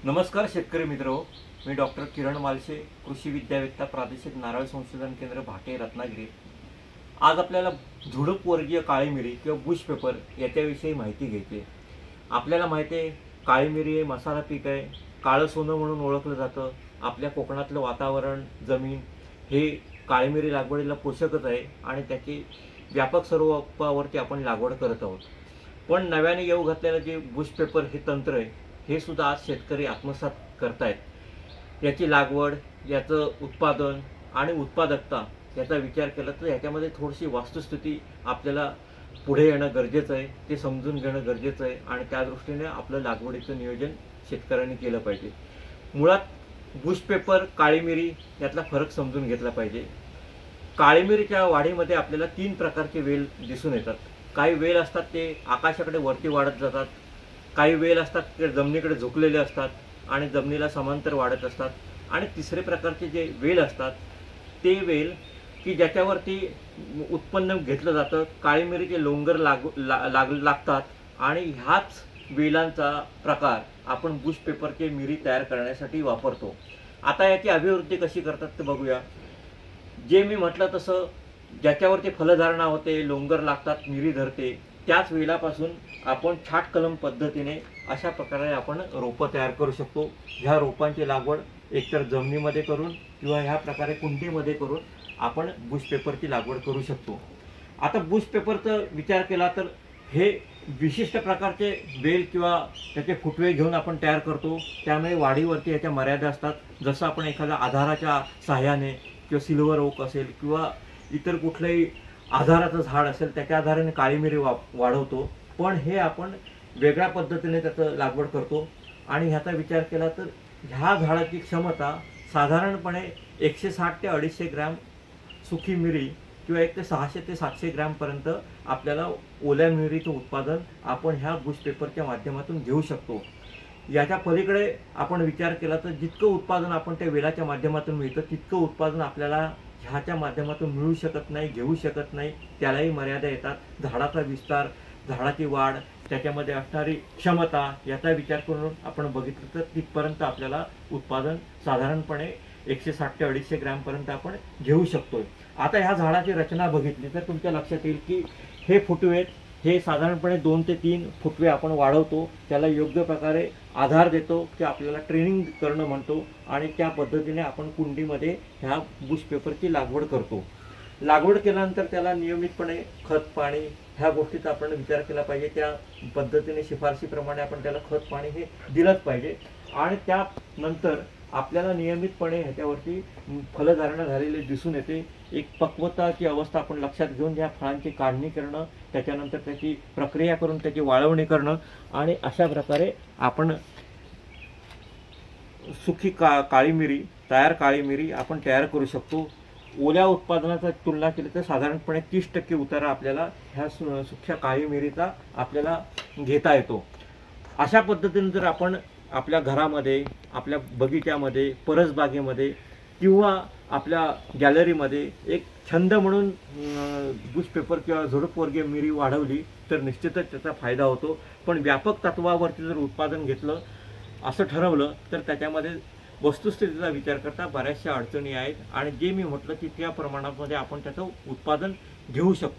नमस्कार शेतकरी मित्रो, मी डॉक्टर किरण मालशे, कृषी विद्यावेत्ता, प्रादेशिक नारळ संशोधन केंद्र भाटे, रत्नागिरी। आज आपल्याला झुडूप वर्गीय काळी मिरी किंवा बुश पेपर याच्याविषयी माहिती घ्यायची आहे। आपल्याला माहिती आहे काळी मिरी हे मसाला पीक आहे, काळं सोनं म्हणून ओळखलं जातं। आपल्या कोकणातलं वातावरण, जमीन हे काळी मिरी लागवडीला पोषकच आहे आणि त्याची व्यापक स्वरूपावरती आपण लागवड करत आहोत। पण नव्याने येऊ घातलेलं जे बुश पेपर हे तंत्र आहे हे सुद्धा आज शेतकरी आत्मसात करतायत। याची लागवड, याचं उत्पादन आणि उत्पादकता याचा विचार केला तर याच्यामध्ये थोडीशी वास्तुस्थिती आपल्याला पुढे येणं गरजेचं आहे, ते समजून घेणं गरजेचं आहे आणि त्या दृष्टीने आपलं लागवडीचं नियोजन शेतकऱ्यांनी केलं पाहिजे। मुळात बुश पेपर, काळी मिरी यातला फरक समजून घेतला पाहिजे। काळी मिरीच्या वाढीमध्ये आपल्याला 3 प्रकारचे वेल दिसून येतात। काही वेल असतात ते आकाशाकडे वरती वाढत जातात, काही वेल असतात ते जमिनीकडे झुकलेले असतात आणि जमिनीला समांतर वाढत असतात, आणि तिसरे प्रकारचे जे वेल असतात ते वेल की ज्याच्यावरती उत्पन्न घेतलं जातं। काळी मिरीचे लोंगर लागतात आणि ह्याच वेलांचा प्रकार आपण बुश पेपरचे मिरी तयार करण्यासाठी वापरतो। आता याची अभिवृद्धी कशी करतात ते बघूया। जे मी म्हटलं तसं ज्याच्यावरती फलधारणा होते, लोंगर लागतात, मिरी धरते, त्याच वेलापासून आपण छाट कलम पद्धतीने अशा प्रकारे आपण रोपं तयार करू शकतो। ह्या रोपांची लागवड एकतर जमिनीमध्ये करून किंवा ह्या प्रकारे कुंडीमध्ये करून आपण बुश पेपरची लागवड करू शकतो। आता बुश पेपरचा विचार केला तर हे विशिष्ट प्रकारचे वेल किंवा त्याचे फुटवे घेऊन आपण तयार करतो, त्यामुळे वाढीवरती याच्या मर्यादा असतात। जसं आपण एखाद्या आधाराच्या सहाय्याने किंवा सिल्वर ओक असेल किंवा इतर कुठलंही आधाराचं झाड असेल त्याच्या आधाराने काळी मिरी वाढवतो, पण हे आपण वेगळ्या पद्धतीने त्याचं लागवड करतो। आणि ह्याचा विचार केला तर ह्या झाडाची क्षमता साधारणपणे 160 ते 250 ग्रॅम सुकी मिरी किंवा 600 ते 700 ग्रॅमपर्यंत आपल्याला ओल्या मिरीचं उत्पादन आपण ह्या बुश पेपरच्या माध्यमातून घेऊ शकतो। याच्या पलीकडे आपण विचार केला तर जितकं उत्पादन आपण त्या वेलाच्या माध्यमातून मिळतं तितकं उत्पादन आपल्याला ह्याच्या माध्यमातून मिळू शकत नाही, घेऊ शकत नाही, त्यालाही मर्यादा येतात। झाडाचा विस्तार, झाडाची वाढ, त्याच्यामध्ये असणारी क्षमता याचा विचार करून आपण बघितलं तर तिथपर्यंत आपल्याला उत्पादन साधारणपणे 160 ते 250 ग्रॅमपर्यंत आपण घेऊ शकतो। आता ह्या झाडाची रचना बघितली तर तुमच्या लक्षात येईल की हे फुटवे हे साधारणपणे 2 ते 3 फुटवे आपण वाढवतो, त्याला योग्य प्रकारे आधार देतो की आपल्याला ट्रेनिंग करणं म्हणतो, आणि त्या पद्धतीने आपण कुंडीमध्ये ह्या बुश पेपरची लागवड करतो। लागवड केल्यानंतर त्याला नियमितपणे खत, पाणी ह्या गोष्टीचा आपण विचार केला पाहिजे। त्या पद्धतीने शिफारशीप्रमाणे आपण त्याला खत, पाणी हे दिलंच पाहिजे। आणि त्यानंतर आपल्याला नियमितपणे ह्याच्यावरती फलधारणा झालेली दिसून येते। एक पक्वताची अवस्था आपण लक्षात घेऊन या फळांची काढणी करणं, त्याच्यानंतर त्याची प्रक्रिया करून त्याची वाळवणी करणं, आणि अशा प्रकारे आपण सुकी काळी मिरी, काळी मिरी आपण तयार करू शकतो। ओल्या उत्पादनाचा तुलना केली तर साधारणपणे 30% उतारा आपल्याला ह्या सुक्या काळी मिरीचा आपल्याला घेता येतो। अशा पद्धतीने जर आपण आपल्या घरामध्ये, आपल्या बगीच्यामध्ये, परसबागेमध्ये किंवा आपल्या गॅलरीमध्ये एक छंद म्हणून बुश पेपर किंवा झुडूपवर्गीय मिरी वाढवली तर निश्चितच त्याचा फायदा होतो। पण व्यापक तत्वावरती जर उत्पादन घेतलं असं ठरवलं तर त्याच्यामध्ये वस्तुस्थितीचा विचार करता बऱ्याचशा अडचणी आहेत, आणि जे मी म्हटलं की त्या प्रमाणामध्ये आपण त्याचं उत्पादन घेऊ शकतो।